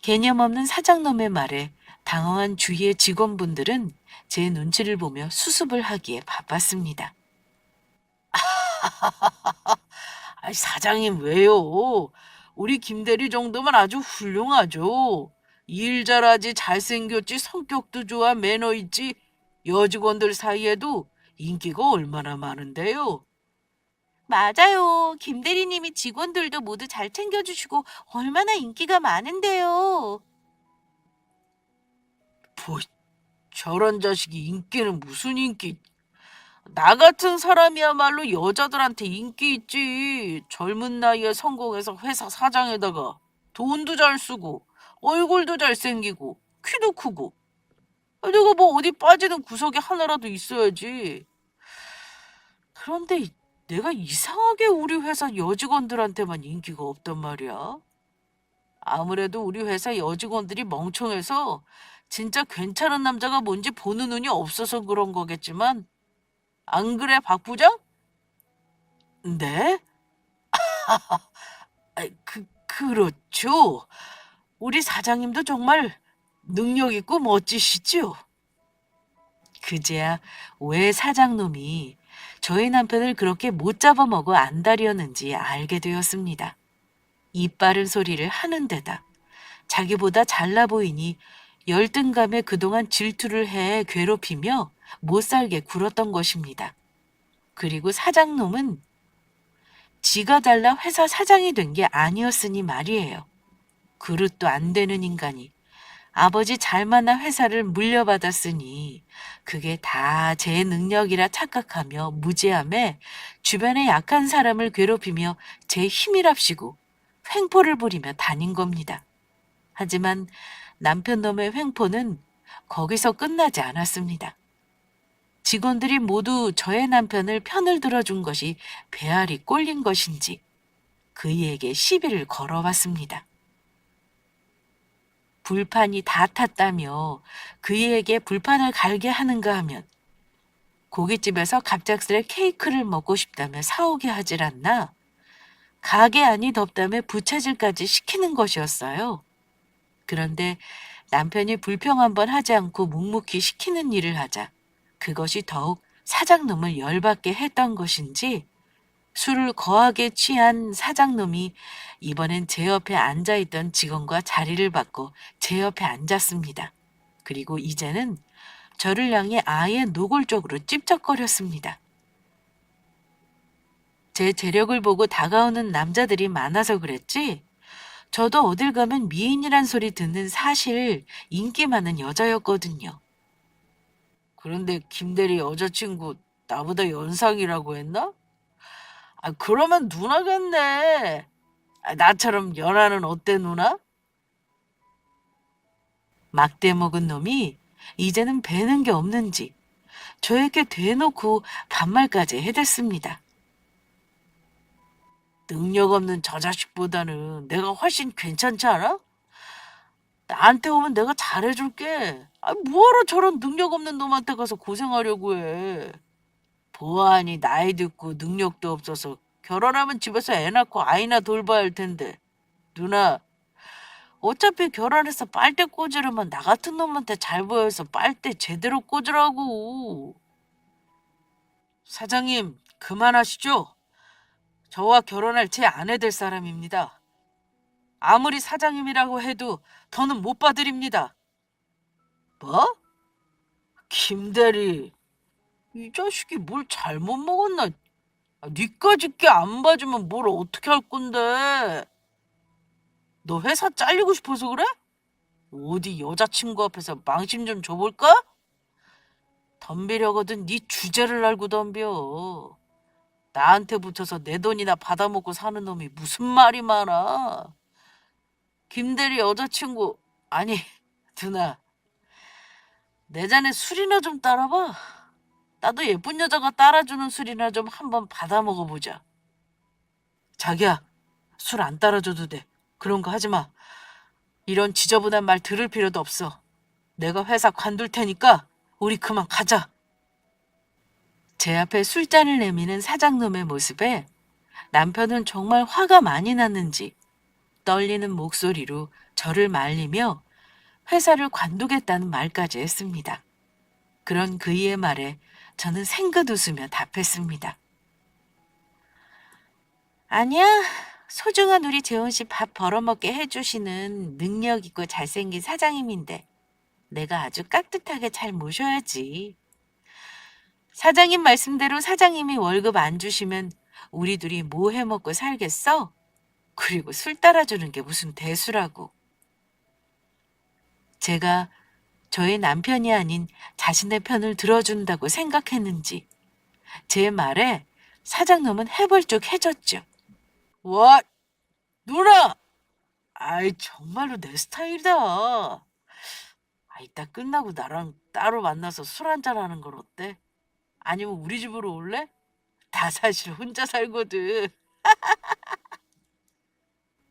개념 없는 사장놈의 말에 당황한 주위의 직원분들은 제 눈치를 보며 수습을 하기에 바빴습니다. 사장님 왜요? 우리 김대리 정도면 아주 훌륭하죠. 일 잘하지 잘생겼지 성격도 좋아 매너 있지 여직원들 사이에도 인기가 얼마나 많은데요. 맞아요. 김 대리님이 직원들도 모두 잘 챙겨주시고 얼마나 인기가 많은데요. 뭐 저런 자식이 인기는 무슨 인기? 나 같은 사람이야말로 여자들한테 인기 있지. 젊은 나이에 성공해서 회사 사장에다가 돈도 잘 쓰고 얼굴도 잘생기고 키도 크고 내가 뭐 어디 빠지는 구석이 하나라도 있어야지. 그런데 내가 이상하게 우리 회사 여직원들한테만 인기가 없단 말이야. 아무래도 우리 회사 여직원들이 멍청해서 진짜 괜찮은 남자가 뭔지 보는 눈이 없어서 그런 거겠지만 안 그래 박 부장? 네? 그렇죠. 우리 사장님도 정말 능력 있고 멋지시죠? 그제야 왜 사장놈이 저희 남편을 그렇게 못 잡아먹어 안달이었는지 알게 되었습니다. 이빠른 소리를 하는 데다 자기보다 잘나 보이니 열등감에 그동안 질투를 해 괴롭히며 못살게 굴었던 것입니다. 그리고 사장놈은 지가 달라 회사 사장이 된 게 아니었으니 말이에요. 그릇도 안 되는 인간이 아버지 잘 만난 회사를 물려받았으니 그게 다 제 능력이라 착각하며 무지함에 주변의 약한 사람을 괴롭히며 제 힘이랍시고 횡포를 부리며 다닌 겁니다. 하지만 남편 놈의 횡포는 거기서 끝나지 않았습니다. 직원들이 모두 저의 남편을 편을 들어준 것이 배알이 꼴린 것인지 그이에게 시비를 걸어왔습니다. 불판이 다 탔다며 그이에게 불판을 갈게 하는가 하면 고깃집에서 갑작스레 케이크를 먹고 싶다며 사오게 하질 않나 가게 안이 덥다며 부채질까지 시키는 것이었어요. 그런데 남편이 불평 한번 하지 않고 묵묵히 시키는 일을 하자 그것이 더욱 사장놈을 열받게 했던 것인지 술을 거하게 취한 사장놈이 이번엔 제 옆에 앉아있던 직원과 자리를 바꿔 제 옆에 앉았습니다. 그리고 이제는 저를 향해 아예 노골적으로 찝쩍거렸습니다. 제 재력을 보고 다가오는 남자들이 많아서 그랬지? 저도 어딜 가면 미인이란 소리 듣는 사실 인기 많은 여자였거든요. 그런데 김대리 여자친구 나보다 연상이라고 했나? 아, 그러면 누나겠네. 아, 나처럼 연하는 어때, 누나? 막대 먹은 놈이 이제는 배는 게 없는지 저에게 대놓고 반말까지 해댔습니다. 능력 없는 저 자식보다는 내가 훨씬 괜찮지 않아? 나한테 오면 내가 잘해줄게. 아, 뭐하러 저런 능력 없는 놈한테 가서 고생하려고 해. 보아하니 나이도 있고 능력도 없어서 결혼하면 집에서 애 낳고 아이나 돌봐야 할 텐데. 누나, 어차피 결혼해서 빨대 꽂으려면 나 같은 놈한테 잘 보여서 빨대 제대로 꽂으라고. 사장님, 그만하시죠. 저와 결혼할 제 아내 될 사람입니다. 아무리 사장님이라고 해도 더는 못 봐드립니다. 뭐? 김대리, 이 자식이 뭘 잘못 먹었나? 아, 니까짓 게 안 봐주면 뭘 어떻게 할 건데? 너 회사 잘리고 싶어서 그래? 어디 여자친구 앞에서 망심 좀 줘볼까? 덤비려거든 네 주제를 알고 덤벼. 나한테 붙어서 내 돈이나 받아먹고 사는 놈이 무슨 말이 많아. 김대리 여자친구, 아니, 누나, 내 잔에 술이나 좀 따라봐. 나도 예쁜 여자가 따라주는 술이나 좀 한번 받아 먹어보자. 자기야, 술 안 따라줘도 돼. 그런 거 하지 마. 이런 지저분한 말 들을 필요도 없어. 내가 회사 관둘 테니까 우리 그만 가자. 제 앞에 술잔을 내미는 사장놈의 모습에 남편은 정말 화가 많이 났는지 떨리는 목소리로 저를 말리며 회사를 관두겠다는 말까지 했습니다. 그런 그의 말에 저는 생긋 웃으며 답했습니다. 아니야, 소중한 우리 재훈 씨 밥 벌어먹게 해주시는 능력 있고 잘생긴 사장님인데 내가 아주 깍듯하게 잘 모셔야지. 사장님 말씀대로 사장님이 월급 안 주시면 우리 둘이 뭐 해먹고 살겠어? 그리고 술 따라주는 게 무슨 대수라고. 제가 저의 남편이 아닌 자신의 편을 들어준다고 생각했는지 제 말에 사장놈은 해벌쭉해졌죠. 와, 누나! 아이, 정말로 내 스타일이다. 아, 이따 끝나고 나랑 따로 만나서 술 한잔 하는 건 어때? 아니면 우리 집으로 올래? 다 사실 혼자 살거든.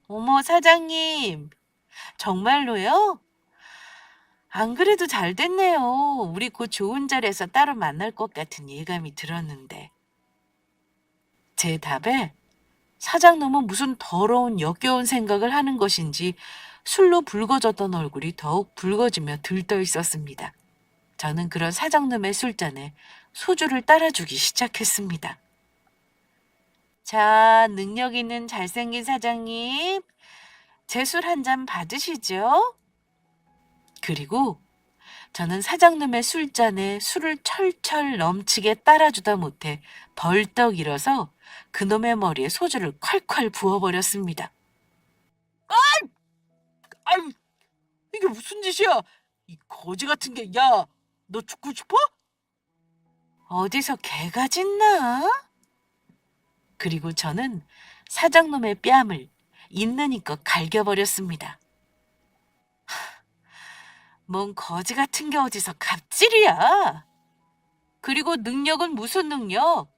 어머, 사장님. 정말로요? 안 그래도 잘 됐네요. 우리 곧 좋은 자리에서 따로 만날 것 같은 예감이 들었는데. 제 답에 사장놈은 무슨 더러운 역겨운 생각을 하는 것인지 술로 붉어졌던 얼굴이 더욱 붉어지며 들떠 있었습니다. 저는 그런 사장놈의 술잔에 소주를 따라주기 시작했습니다. 자, 능력 있는 잘생긴 사장님, 제 술 한 잔 받으시죠? 그리고 저는 사장님의 술잔에 술을 철철 넘치게 따라주다 못해 벌떡 일어서 그놈의 머리에 소주를 콸콸 부어버렸습니다. 아유, 이게 무슨 짓이야? 이 거지 같은 게, 야, 너 죽고 싶어? 어디서 개가 짖나? 그리고 저는 사장놈의 뺨을 있는 힘껏 갈겨버렸습니다. 뭔 거지 같은 게 어디서 갑질이야? 그리고 능력은 무슨 능력?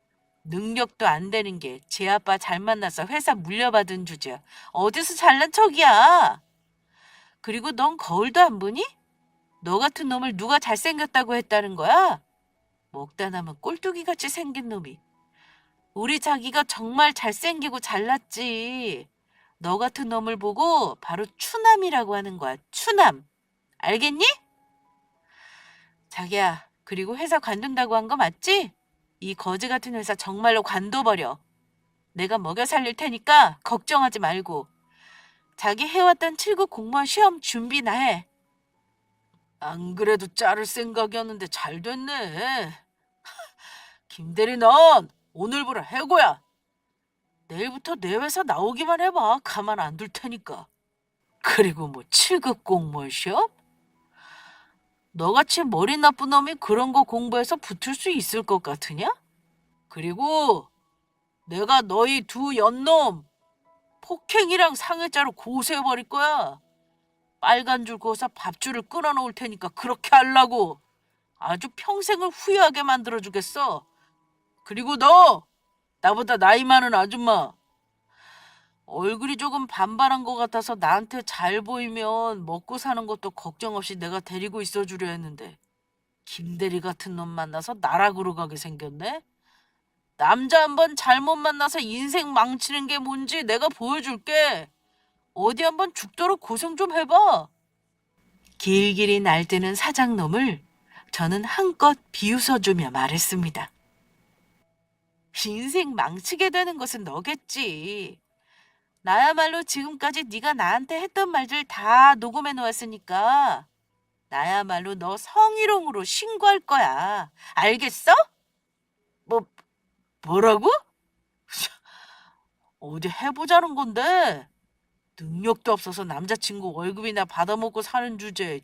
능력도 안 되는 게 제 아빠 잘 만나서 회사 물려받은 주제야. 어디서 잘난 척이야? 그리고 넌 거울도 안 보니? 너 같은 놈을 누가 잘생겼다고 했다는 거야? 먹다 남은 꼴뚜기같이 생긴 놈이. 우리 자기가 정말 잘생기고 잘났지. 너 같은 놈을 보고 바로 추남이라고 하는 거야. 추남. 알겠니? 자기야, 그리고 회사 관둔다고 한 거 맞지? 이 거지 같은 회사 정말로 관둬버려. 내가 먹여 살릴 테니까 걱정하지 말고. 자기 해왔던 7급 공무원 시험 준비나 해. 안 그래도 자를 생각이었는데 잘 됐네. 김대리 넌 오늘부로 해고야. 내일부터 내 회사 나오기만 해봐. 가만 안 둘 테니까. 그리고 뭐 7급 공무원 시험? 너같이 머리 나쁜 놈이 그런 거 공부해서 붙을 수 있을 것 같으냐? 그리고 내가 너희 두 연놈 폭행이랑 상해자로 고소해버릴 거야. 빨간 줄 그어서 밥줄을 끊어놓을 테니까 그렇게 하려고. 아주 평생을 후회하게 만들어주겠어. 그리고 너 나보다 나이 많은 아줌마. 얼굴이 조금 반반한 것 같아서 나한테 잘 보이면 먹고 사는 것도 걱정 없이 내가 데리고 있어주려 했는데 김대리 같은 놈 만나서 나락으로 가게 생겼네. 남자 한번 잘못 만나서 인생 망치는 게 뭔지 내가 보여줄게. 어디 한번 죽도록 고생 좀 해봐. 길길이 날뛰는 사장놈을 저는 한껏 비웃어주며 말했습니다. 인생 망치게 되는 것은 너겠지. 나야말로 지금까지 네가 나한테 했던 말들 다 녹음해 놓았으니까 나야말로 너 성희롱으로 신고할 거야. 알겠어? 뭐, 뭐라고? 어디 해보자는 건데? 능력도 없어서 남자친구 월급이나 받아먹고 사는 주제에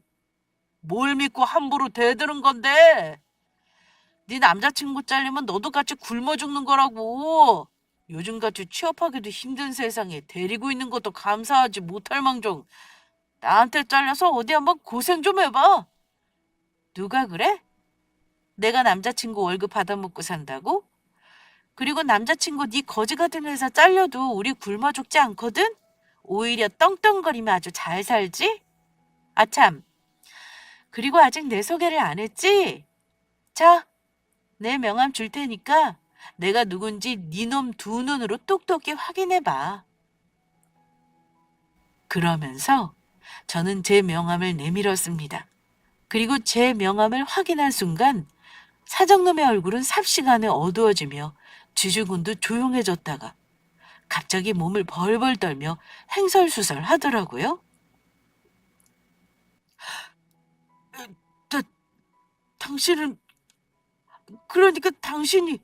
뭘 믿고 함부로 대드는 건데? 네 남자친구 잘리면 너도 같이 굶어 죽는 거라고. 요즘같이 취업하기도 힘든 세상에 데리고 있는 것도 감사하지 못할 망정 나한테 잘려서 어디 한번 고생 좀 해봐. 누가 그래? 내가 남자친구 월급 받아먹고 산다고? 그리고 남자친구 네 거지 같은 회사 잘려도 우리 굶어 죽지 않거든? 오히려 떵떵거리며 아주 잘 살지? 아참, 그리고 아직 내 소개를 안 했지? 자, 내 명함 줄 테니까 내가 누군지 네 놈 두 눈으로 똑똑히 확인해봐. 그러면서 저는 제 명함을 내밀었습니다. 그리고 제 명함을 확인한 순간 사장놈의 얼굴은 삽시간에 어두워지며 쥐주군도 조용해졌다가 갑자기 몸을 벌벌 떨며 횡설수설 하더라고요. 다, 당신은, 그러니까 당신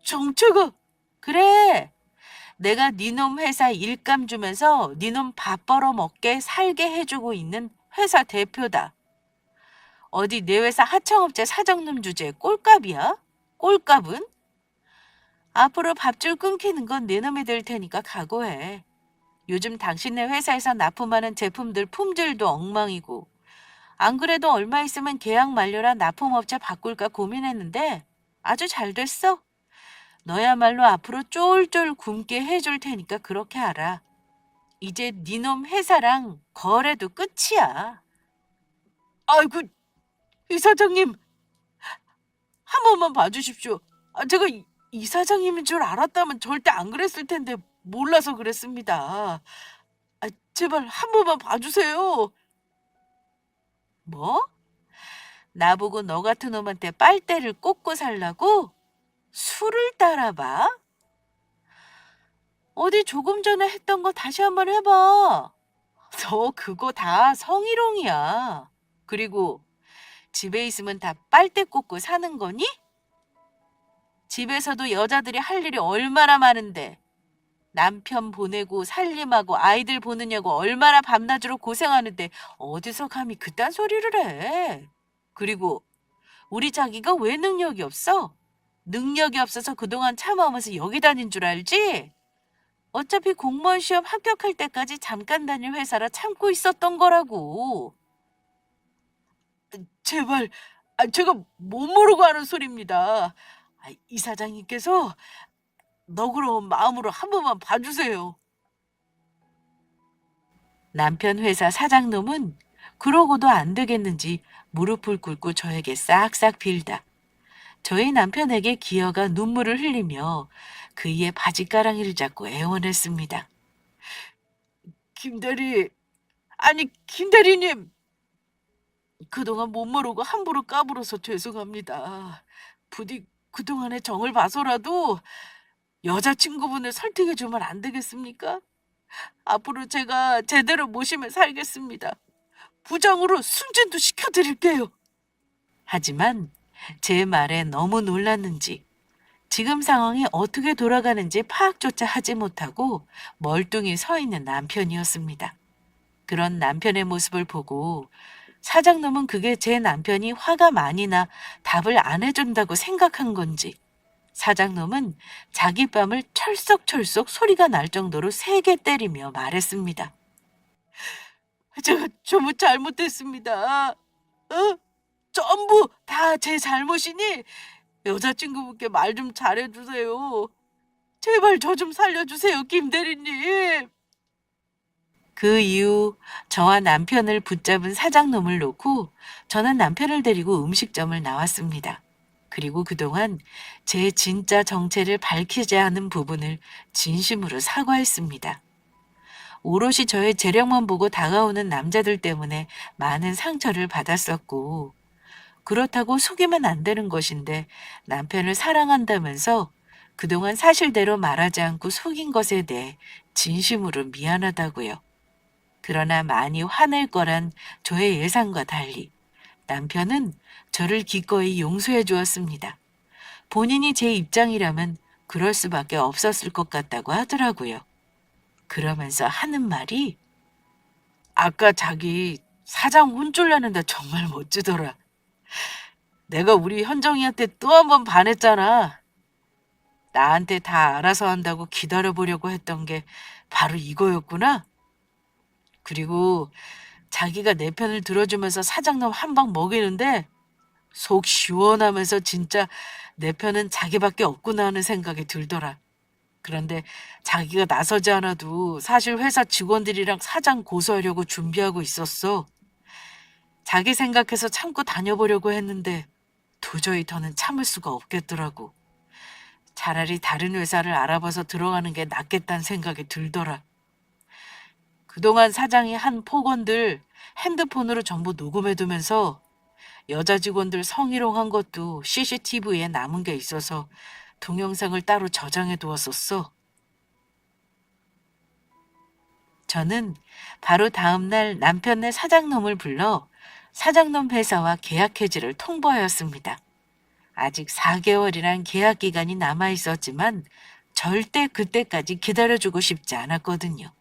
정체가. 그래, 내가 니놈 회사 일감 주면서 니놈 밥 벌어먹게 살게 해주고 있는 회사 대표다. 어디 내 회사 하청업체 사장님 주제에 꼴값이야? 꼴값은? 앞으로 밥줄 끊기는 건 내 놈이 될 테니까 각오해. 요즘 당신네 회사에서 납품하는 제품들 품질도 엉망이고 안 그래도 얼마 있으면 계약 만료라 납품업체 바꿀까 고민했는데 아주 잘 됐어. 너야말로 앞으로 쫄쫄 굶게 해줄 테니까 그렇게 알아. 이제 니놈 회사랑 거래도 끝이야. 아이고, 이 사장님, 한 번만 봐주십시오. 제가 이 사장님인 줄 알았다면 절대 안 그랬을 텐데 몰라서 그랬습니다. 제발 한 번만 봐주세요. 뭐? 나보고 너 같은 놈한테 빨대를 꽂고 살라고? 술을 따라봐? 어디 조금 전에 했던 거 다시 한번 해봐. 너 그거 다 성희롱이야. 그리고 집에 있으면 다 빨대 꽂고 사는 거니? 집에서도 여자들이 할 일이 얼마나 많은데 남편 보내고 살림하고 아이들 보느냐고 얼마나 밤낮으로 고생하는데 어디서 감히 그딴 소리를 해. 그리고 우리 자기가 왜 능력이 없어? 능력이 없어서 그동안 참아오면서 여기 다닌 줄 알지? 어차피 공무원 시험 합격할 때까지 잠깐 다닐 회사라 참고 있었던 거라고. 제발, 제가 못 모르고 하는 소리입니다. 이 사장님께서 너그러운 마음으로 한 번만 봐주세요. 남편 회사 사장놈은 그러고도 안 되겠는지 무릎을 꿇고 저에게 싹싹 빌다 저희 남편에게 기어가 눈물을 흘리며 그의 바지가랑이를 잡고 애원했습니다. 김대리, 아니 김대리님, 그동안 못 모르고 함부로 까불어서 죄송합니다. 부디 그동안의 정을 봐서라도 여자친구분을 설득해주면 안 되겠습니까? 앞으로 제가 제대로 모시며 살겠습니다. 부장으로 승진도 시켜드릴게요. 하지만 제 말에 너무 놀랐는지 지금 상황이 어떻게 돌아가는지 파악조차 하지 못하고 멀뚱히 서 있는 남편이었습니다. 그런 남편의 모습을 보고 사장놈은 그게 제 남편이 화가 많이 나 답을 안 해준다고 생각한 건지 사장놈은 자기 뺨을 철썩철썩 소리가 날 정도로 세게 때리며 말했습니다. 제가 전부 잘못했습니다. 전부 다 제 잘못이니 여자친구분께 말 좀 잘해주세요. 제발 저 좀 살려주세요, 김 대리님. 그 이후 저와 남편을 붙잡은 사장놈을 놓고 저는 남편을 데리고 음식점을 나왔습니다. 그리고 그동안 제 진짜 정체를 밝히지 않은 부분을 진심으로 사과했습니다. 오롯이 저의 재력만 보고 다가오는 남자들 때문에 많은 상처를 받았었고, 그렇다고 속이면 안 되는 것인데 남편을 사랑한다면서 그동안 사실대로 말하지 않고 속인 것에 대해 진심으로 미안하다고요. 그러나 많이 화낼 거란 저의 예상과 달리 남편은 저를 기꺼이 용서해 주었습니다. 본인이 제 입장이라면 그럴 수밖에 없었을 것 같다고 하더라고요. 그러면서 하는 말이 아까 자기 사장 혼쭐 내는데 정말 멋지더라. 내가 우리 현정이한테 또 한 번 반했잖아. 나한테 다 알아서 한다고 기다려보려고 했던 게 바로 이거였구나. 그리고 자기가 내 편을 들어주면서 사장놈 한 방 먹이는데 속 시원하면서 진짜 내 편은 자기밖에 없구나 하는 생각이 들더라. 그런데 자기가 나서지 않아도 사실 회사 직원들이랑 사장 고소하려고 준비하고 있었어. 자기 생각해서 참고 다녀보려고 했는데 도저히 더는 참을 수가 없겠더라고. 차라리 다른 회사를 알아봐서 들어가는 게 낫겠다는 생각이 들더라. 그동안 사장이 한 폭언들 핸드폰으로 전부 녹음해두면서 여자 직원들 성희롱한 것도 CCTV에 남은 게 있어서 동영상을 따로 저장해 두었었어. 저는 바로 다음날 남편네 사장놈을 불러 사장놈 회사와 계약 해지를 통보하였습니다. 아직 4개월이란 계약 기간이 남아 있었지만 절대 그때까지 기다려주고 싶지 않았거든요.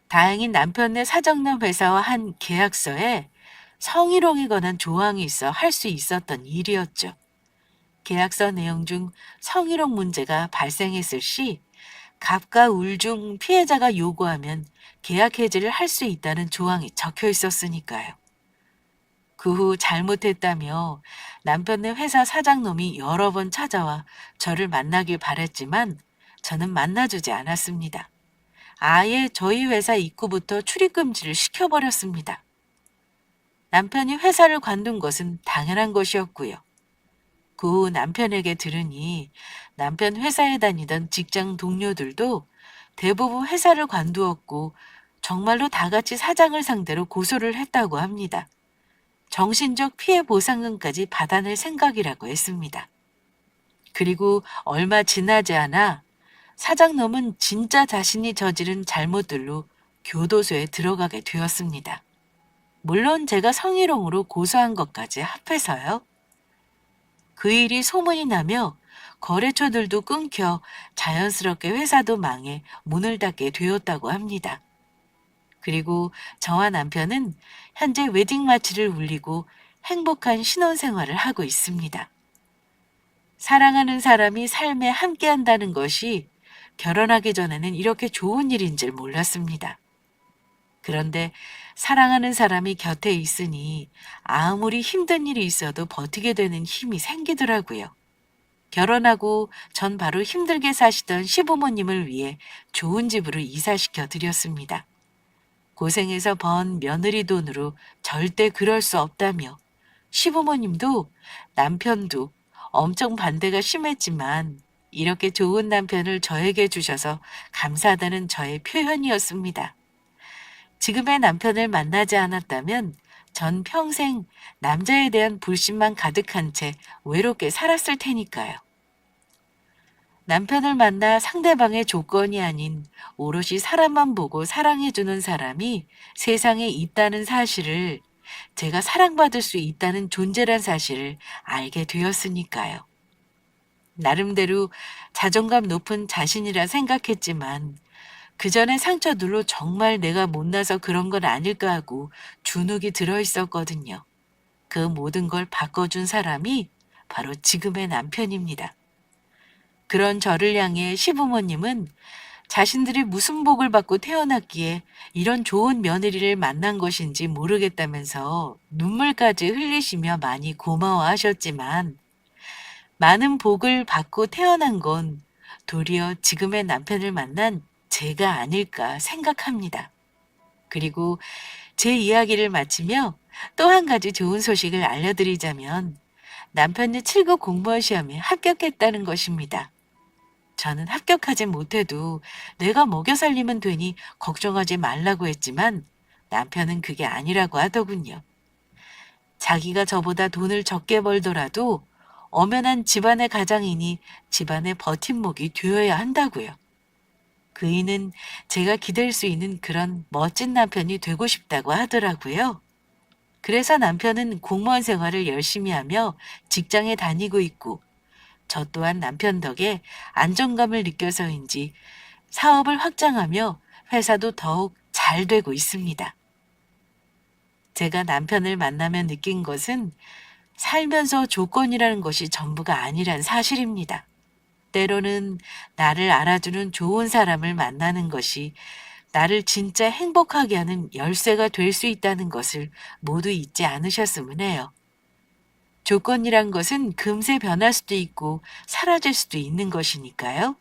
다행히 남편네 사장놈 회사와 한 계약서에 성희롱에 관한 조항이 있어 할 수 있었던 일이었죠. 계약서 내용 중 성희롱 문제가 발생했을 시 갑과 울 중 피해자가 요구하면 계약 해지를 할 수 있다는 조항이 적혀 있었으니까요. 그 후 잘못했다며 남편네 회사 사장놈이 여러 번 찾아와 저를 만나길 바랬지만 저는 만나주지 않았습니다. 아예 저희 회사 입구부터 출입금지를 시켜버렸습니다. 남편이 회사를 관둔 것은 당연한 것이었고요. 그 후 남편에게 들으니 남편 회사에 다니던 직장 동료들도 대부분 회사를 관두었고 정말로 다 같이 사장을 상대로 고소를 했다고 합니다. 정신적 피해 보상금까지 받아낼 생각이라고 했습니다. 그리고 얼마 지나지 않아 사장놈은 진짜 자신이 저지른 잘못들로 교도소에 들어가게 되었습니다. 물론 제가 성희롱으로 고소한 것까지 합해서요. 그 일이 소문이 나며 거래처들도 끊겨 자연스럽게 회사도 망해 문을 닫게 되었다고 합니다. 그리고 저와 남편은 현재 웨딩 마치를 울리고 행복한 신혼생활을 하고 있습니다. 사랑하는 사람이 삶에 함께한다는 것이 결혼하기 전에는 이렇게 좋은 일인 줄 몰랐습니다. 그런데 사랑하는 사람이 곁에 있으니 아무리 힘든 일이 있어도 버티게 되는 힘이 생기더라고요. 결혼하고 전 바로 힘들게 사시던 시부모님을 위해 좋은 집으로 이사시켜 드렸습니다. 고생해서 번 며느리 돈으로 절대 그럴 수 없다며 시부모님도 남편도 엄청 반대가 심했지만 이렇게 좋은 남편을 저에게 주셔서 감사하다는 저의 표현이었습니다. 지금의 남편을 만나지 않았다면 전 평생 남자에 대한 불신만 가득한 채 외롭게 살았을 테니까요. 남편을 만나 상대방의 조건이 아닌 오롯이 사람만 보고 사랑해주는 사람이 세상에 있다는 사실을 제가 사랑받을 수 있다는 존재란 사실을 알게 되었으니까요. 나름대로 자존감 높은 자신이라 생각했지만 그 전에 상처들로 정말 내가 못나서 그런 건 아닐까 하고 주눅이 들어 있었거든요. 그 모든 걸 바꿔준 사람이 바로 지금의 남편입니다. 그런 저를 향해 시부모님은 자신들이 무슨 복을 받고 태어났기에 이런 좋은 며느리를 만난 것인지 모르겠다면서 눈물까지 흘리시며 많이 고마워하셨지만 많은 복을 받고 태어난 건 도리어 지금의 남편을 만난 제가 아닐까 생각합니다. 그리고 제 이야기를 마치며 또 한 가지 좋은 소식을 알려드리자면 남편이 7급 공무원 시험에 합격했다는 것입니다. 저는 합격하지 못해도 내가 먹여 살리면 되니 걱정하지 말라고 했지만 남편은 그게 아니라고 하더군요. 자기가 저보다 돈을 적게 벌더라도 엄연한 집안의 가장이니 집안의 버팀목이 되어야 한다고요. 그이는 제가 기댈 수 있는 그런 멋진 남편이 되고 싶다고 하더라고요. 그래서 남편은 공무원 생활을 열심히 하며 직장에 다니고 있고 저 또한 남편 덕에 안정감을 느껴서인지 사업을 확장하며 회사도 더욱 잘 되고 있습니다. 제가 남편을 만나며 느낀 것은 살면서 조건이라는 것이 전부가 아니란 사실입니다. 때로는 나를 알아주는 좋은 사람을 만나는 것이 나를 진짜 행복하게 하는 열쇠가 될 수 있다는 것을 모두 잊지 않으셨으면 해요. 조건이란 것은 금세 변할 수도 있고 사라질 수도 있는 것이니까요.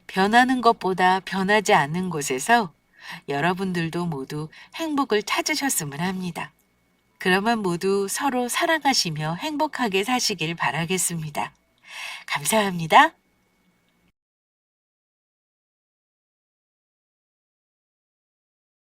변하는 것보다 변하지 않는 곳에서 여러분들도 모두 행복을 찾으셨으면 합니다. 그러면 모두 서로 사랑하시며 행복하게 사시길 바라겠습니다. 감사합니다.